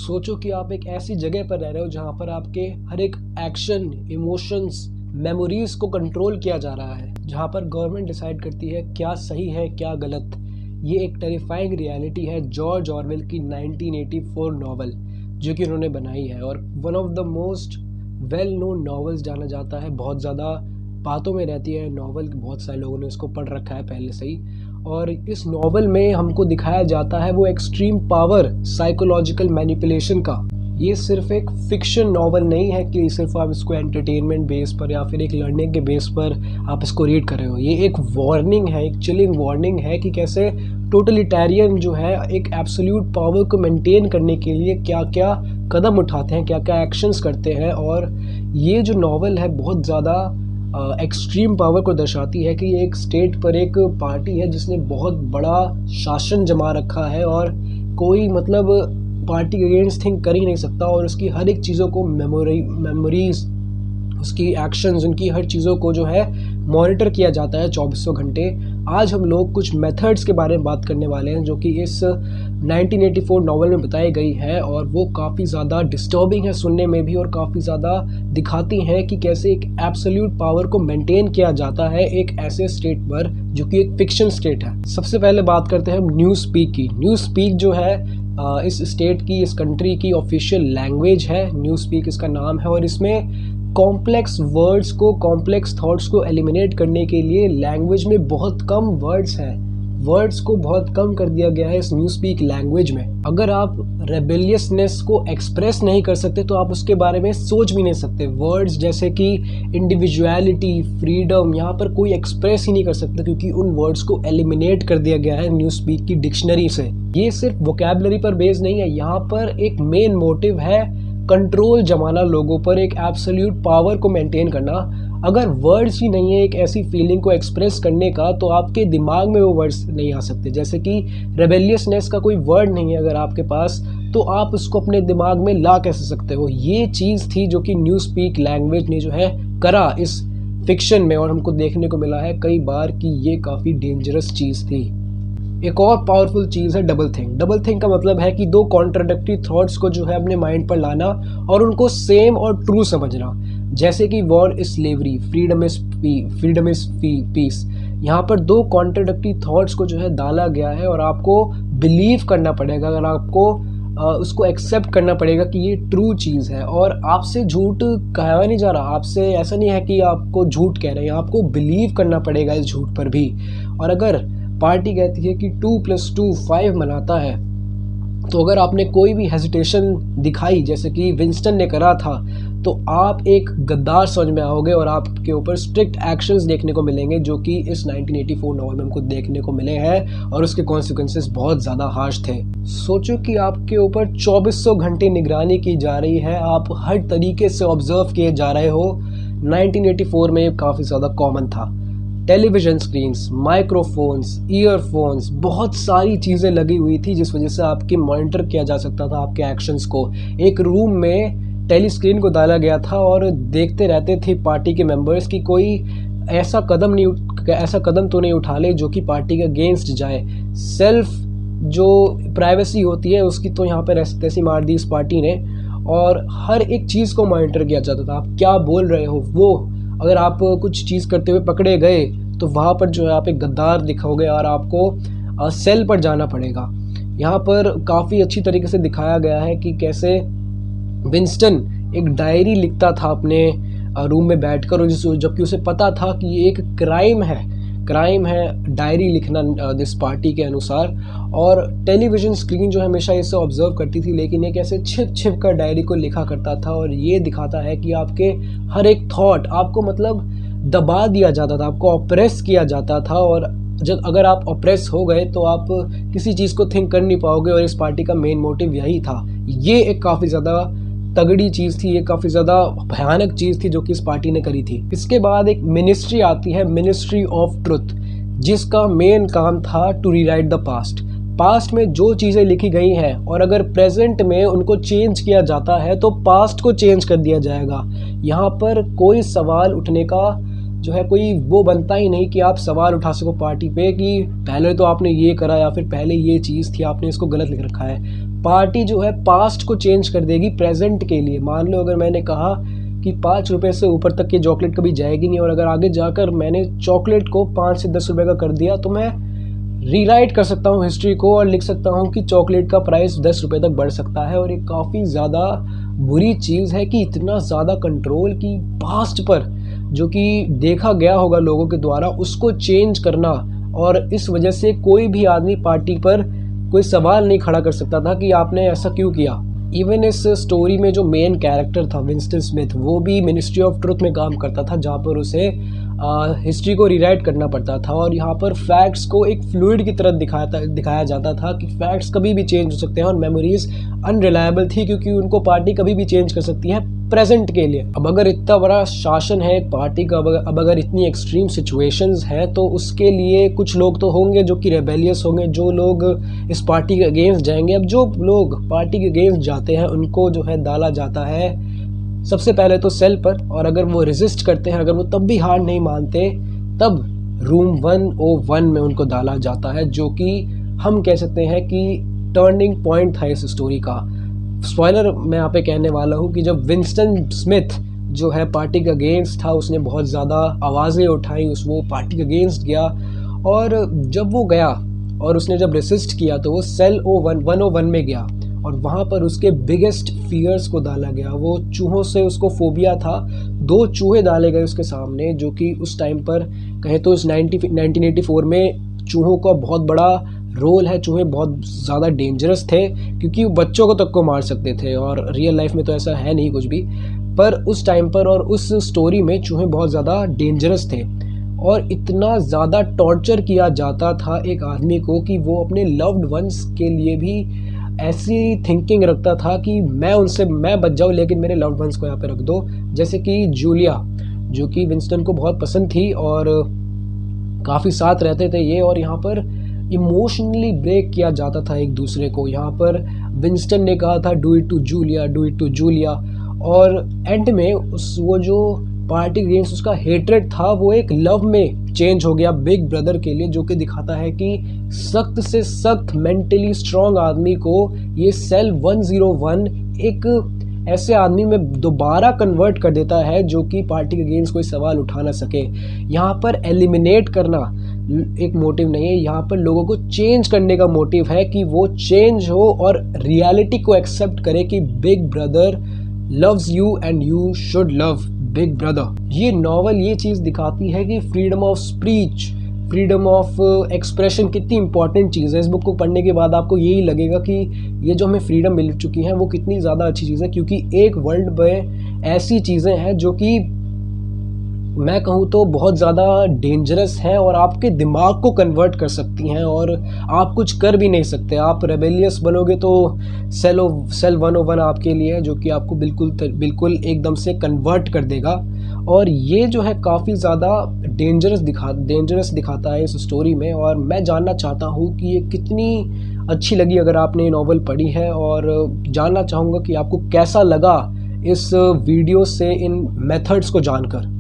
सोचो कि आप एक ऐसी जगह पर रह रहे हो जहाँ पर आपके हर एक एक्शन, इमोशंस, मेमोरीज को कंट्रोल किया जा रहा है, जहाँ पर गवर्नमेंट डिसाइड करती है क्या सही है क्या गलत। ये एक टेरिफाइंग रियलिटी है जॉर्ज ऑरवेल की 1984 नॉवल जो कि उन्होंने बनाई है, और one of the most well known novels जाना जाता है। बहुत ज़्यादा बातों में रहती है नॉवल, बहुत सारे लोगों ने इसको पढ़ रखा है पहले से ही। और इस नॉवल में हमको दिखाया जाता है वो एक्सट्रीम पावर साइकोलॉजिकल मैनिपुलेशन का। ये सिर्फ एक फिक्शन नॉवल नहीं है कि सिर्फ आप इसको एंटरटेनमेंट बेस पर या फिर एक लर्निंग के बेस पर आप इसको रीड कर रहे हो। ये एक वार्निंग है, एक चिलिंग वार्निंग है कि कैसे टोटलिटेरियन जो है एक एब्सोल्यूट पावर को मेंटेन करने के लिए क्या क्या कदम उठाते हैं, क्या क्या एक्शंस करते हैं। और ये जो नॉवल है बहुत ज़्यादा एक्सट्रीम पावर को दर्शाती है कि एक स्टेट पर एक पार्टी है जिसने बहुत बड़ा शासन जमा रखा है और कोई मतलब पार्टी अगेंस्ट थिंक कर ही नहीं सकता, और उसकी हर एक चीज़ों को मेमोरीज, उसकी एक्शंस, उनकी हर चीज़ों को जो है मॉनिटर किया जाता है 2400 घंटे। आज हम लोग कुछ मेथड्स के बारे में बात करने वाले हैं जो कि इस 1984 नॉवल में बताई गई है, और वो काफ़ी ज़्यादा डिस्टर्बिंग है सुनने में भी, और काफ़ी ज़्यादा दिखाती हैं कि कैसे एक एब्सोल्यूट पावर को मेंटेन किया जाता है एक ऐसे स्टेट पर जो कि एक फिक्शन स्टेट है। सबसे पहले बात करते हैं न्यूज़ स्पीक की। न्यूज़ स्पीक जो है इस स्टेट की, इस कंट्री की ऑफिशियल लैंग्वेज है। न्यूज़ स्पीक इसका नाम है, और इसमें कॉम्प्लेक्स वर्ड्स को, कॉम्प्लेक्स थॉट्स को एलिमिनेट करने के लिए लैंग्वेज में बहुत कम वर्ड्स हैं। वर्ड्स को बहुत कम कर दिया गया है इस न्यूज़ स्पीक लैंग्वेज में। अगर आप रेबेलियसनेस को एक्सप्रेस नहीं कर सकते तो आप उसके बारे में सोच भी नहीं सकते। वर्ड्स जैसे कि इंडिविजुअलिटी, फ्रीडम, यहाँ पर कोई एक्सप्रेस ही नहीं कर सकता क्योंकि उन वर्ड्स को एलिमिनेट कर दिया गया है न्यूज़ स्पीक की डिक्शनरी से। ये सिर्फ वोकैबुलरी पर बेस्ड नहीं है, यहाँ पर एक मेन मोटिव है कंट्रोल जमाना लोगों पर, एक एब्सोल्यूट पावर को मेंटेन करना। अगर वर्ड्स ही नहीं है एक ऐसी फीलिंग को एक्सप्रेस करने का तो आपके दिमाग में वो वर्ड्स नहीं आ सकते। जैसे कि रेबेलियसनेस का कोई वर्ड नहीं है अगर आपके पास, तो आप उसको अपने दिमाग में ला कैसे सकते हो। ये चीज़ थी जो कि न्यूज़ स्पीक लैंग्वेज ने जो है करा इस फिक्शन में, और हमको देखने को मिला है कई बार कि ये काफ़ी डेंजरस चीज़ थी। एक और पावरफुल चीज़ है डबल थिंक। डबल थिंक का मतलब है कि दो कॉन्ट्राडिक्टरी थॉट्स को जो है अपने माइंड पर लाना और उनको सेम और ट्रू समझना। जैसे कि war is slavery, freedom is peace. यहाँ पर दो कॉन्ट्राडिक्टरी थॉट्स को जो है डाला गया है और आपको बिलीव करना पड़ेगा, अगर आपको उसको एक्सेप्ट करना पड़ेगा कि ये ट्रू चीज़ है। और आपसे झूठ कहा नहीं जा रहा, आपसे ऐसा नहीं है कि आपको झूठ कह रहे हैं, आपको बिलीव करना पड़ेगा इस झूठ पर भी। और अगर पार्टी कहती है कि 2 + 2 5 बनाता है, तो अगर आपने कोई भी हेजिटेशन दिखाई जैसे कि विंस्टन ने करा था, तो आप एक गद्दार समझ में आओगे और आपके ऊपर स्ट्रिक्ट एक्शंस देखने को मिलेंगे जो कि इस 1984 नॉवल में हमको देखने को मिले हैं, और उसके कॉन्सिक्वेंसेस बहुत ज़्यादा हार्श थे। सोचो कि आपके ऊपर 2400 घंटे निगरानी की जा रही है, आप हर तरीके से ऑब्जर्व किए जा रहे हो। 1984 में काफ़ी ज़्यादा कॉमन था। टेलीविज़न स्क्रीन्स, माइक्रोफोन्स, ईयरफोन्स, बहुत सारी चीज़ें लगी हुई थी जिस वजह से आपकी मॉनिटर किया जा सकता था आपके एक्शंस को। एक रूम में टेली स्क्रीन को डाला गया था और देखते रहते थे पार्टी के मेंबर्स की कोई ऐसा कदम तो नहीं उठा ले जो कि पार्टी के अगेंस्ट जाए। सेल्फ जो प्राइवेसी होती है उसकी तो यहाँ पर ऐसी तैसी मार दी इस पार्टी ने, और हर एक चीज़ को मॉनिटर किया जाता था। आप क्या बोल रहे हो, वो अगर आप कुछ चीज़ करते हुए पकड़े गए तो वहाँ पर जो है आप एक गद्दार दिखोगे और आपको सेल पर जाना पड़ेगा। यहाँ पर काफ़ी अच्छी तरीके से दिखाया गया है कि कैसे विंस्टन एक डायरी लिखता था अपने रूम में बैठकर, और जबकि उसे पता था कि ये एक क्राइम है डायरी लिखना दिस पार्टी के अनुसार। और टेलीविज़न स्क्रीन जो हमेशा इसे ऑब्जर्व करती थी, लेकिन ये कैसे छिप कर डायरी को लिखा करता था। और ये दिखाता है कि आपके हर एक थॉट आपको मतलब दबा दिया जाता था, आपको ऑप्रेस किया जाता था, और जब अगर आप ऑप्रेस हो गए तो आप किसी चीज़ को थिंक कर नहीं पाओगे, और इस पार्टी का मेन मोटिव यही था। ये एक काफ़ी ज़्यादा तगड़ी चीज़ थी, ये काफ़ी ज़्यादा भयानक चीज़ थी जो कि इस पार्टी ने करी थी। इसके बाद एक मिनिस्ट्री आती है, मिनिस्ट्री ऑफ ट्रुथ, जिसका मेन काम था टू रीराइट द पास्ट में जो चीज़ें लिखी गई हैं, और अगर प्रेजेंट में उनको चेंज किया जाता है तो पास्ट को चेंज कर दिया जाएगा। यहाँ पर कोई सवाल उठने का जो है कोई वो बनता ही नहीं कि आप सवाल उठा सको पार्टी पे कि पहले तो आपने ये करा या फिर पहले ये चीज़ थी, आपने इसको गलत लिख रखा है। पार्टी जो है पास्ट को चेंज कर देगी प्रेजेंट के लिए। मान लो अगर मैंने कहा कि 5 रुपये से ऊपर तक की चॉकलेट कभी जाएगी नहीं, और अगर आगे जाकर मैंने चॉकलेट को 5 से 10 रुपये का कर दिया, तो मैं रीराइट कर सकता हूँ हिस्ट्री को और लिख सकता हूँ कि चॉकलेट का प्राइस 10 रुपये तक बढ़ सकता है। और ये काफ़ी ज़्यादा बुरी चीज़ है कि इतना ज़्यादा कंट्रोल की पास्ट पर, जो कि देखा गया होगा लोगों के द्वारा, उसको चेंज करना। और इस वजह से कोई भी आदमी पार्टी पर कोई सवाल नहीं खड़ा कर सकता था कि आपने ऐसा क्यों किया। इवन इस स्टोरी में जो मेन कैरेक्टर था विंस्टन स्मिथ, वो भी मिनिस्ट्री ऑफ ट्रुथ में काम करता था, जहाँ पर उसे हिस्ट्री को रीराइट करना पड़ता था। और यहाँ पर फैक्ट्स को एक फ्लूइड की तरह दिखाया जाता था कि फैक्ट्स कभी भी चेंज हो सकते हैं, और मेमोरीज अनरिलायबल थी क्योंकि उनको पार्टी कभी भी चेंज कर सकती है प्रेजेंट के लिए। अब अगर इतना बड़ा शासन है एक पार्टी का, अब अगर इतनी एक्सट्रीम सिचुएशंस हैं, तो उसके लिए कुछ लोग तो होंगे जो कि रेबेलियस होंगे, जो लोग इस पार्टी के अगेंस्ट जाएंगे। अब जो लोग पार्टी के अगेंस्ट जाते हैं उनको जो है डाला जाता है सबसे पहले तो सेल पर, और अगर वो रेजिस्ट करते हैं, अगर वो तब भी हार नहीं मानते, तब रूम 101 में उनको डाला जाता है, जो कि हम कह सकते हैं कि टर्निंग पॉइंट था इस स्टोरी का। स्पॉइलर मैं यहाँ पे कहने वाला हूँ कि जब विंस्टन स्मिथ जो है पार्टी के अगेंस्ट था, उसने बहुत ज़्यादा आवाज़ें उठाई, वो पार्टी के अगेंस्ट गया, और जब वो गया और उसने जब रेसिस्ट किया तो वो सेल 101 में गया, और वहाँ पर उसके बिगेस्ट फियर्स को डाला गया। वो चूहों से उसको फोबिया था। 2 चूहे डाले गए उसके सामने, जो कि उस टाइम पर कहें तो इस 1984 में चूहों का बहुत बड़ा रोल है। चूहे बहुत ज़्यादा डेंजरस थे क्योंकि वो बच्चों को तक को मार सकते थे, और रियल लाइफ में तो ऐसा है नहीं कुछ भी, पर उस टाइम पर और उस स्टोरी में चूहे बहुत ज़्यादा डेंजरस थे। और इतना ज़्यादा टॉर्चर किया जाता था एक आदमी को कि वो अपने लव्ड वंस के लिए भी ऐसी थिंकिंग रखता था कि मैं बच जाऊँ, लेकिन मेरे लव्ड वंस को यहाँ पे रख दो। जैसे कि जूलिया, जो कि विंस्टन को बहुत पसंद थी और काफ़ी साथ रहते थे ये, और यहाँ पर इमोशनली ब्रेक किया जाता था एक दूसरे को। यहाँ पर विंस्टन ने कहा था do it to Julia, do it to Julia, और एंड में वो जो पार्टी अगेंस्ट उसका हेट्रेड था वो एक लव में चेंज हो गया बिग ब्रदर के लिए, जो कि दिखाता है कि सख्त से सख्त मेंटली स्ट्रॉन्ग आदमी को ये सेल 101 एक ऐसे आदमी में दोबारा कन्वर्ट कर देता है जो कि पार्टी के अगेंस्ट कोई सवाल उठा ना सके। यहाँ पर एलिमिनेट करना एक मोटिव नहीं है, यहाँ पर लोगों को चेंज करने का मोटिव है कि वो चेंज हो और रियलिटी को एक्सेप्ट करे कि big brother loves you and you should love big brother. ये नॉवल ये चीज़ दिखाती है कि freedom of speech, freedom of expression कितनी इंपॉर्टेंट चीज़ है। इस बुक को पढ़ने के बाद आपको यही लगेगा कि ये जो हमें फ्रीडम मिल चुकी है वो कितनी ज़्यादा अच्छी चीज़ है, क्योंकि एक वर्ल्ड में ऐसी चीज़ें हैं जो कि मैं कहूँ तो बहुत ज़्यादा डेंजरस हैं और आपके दिमाग को कन्वर्ट कर सकती हैं, और आप कुछ कर भी नहीं सकते। आप रेबेलियस बनोगे तो सेल 101 आपके लिए है, जो कि आपको बिल्कुल एकदम से कन्वर्ट कर देगा। और ये जो है काफ़ी ज़्यादा डेंजरस दिखाता है इस स्टोरी में, और मैं जानना चाहता हूँ कि ये कितनी अच्छी लगी अगर आपने ये नॉवल पढ़ी है, और जानना चाहूँगा कि आपको कैसा लगा इस वीडियो से इन मेथड्स को जानकर।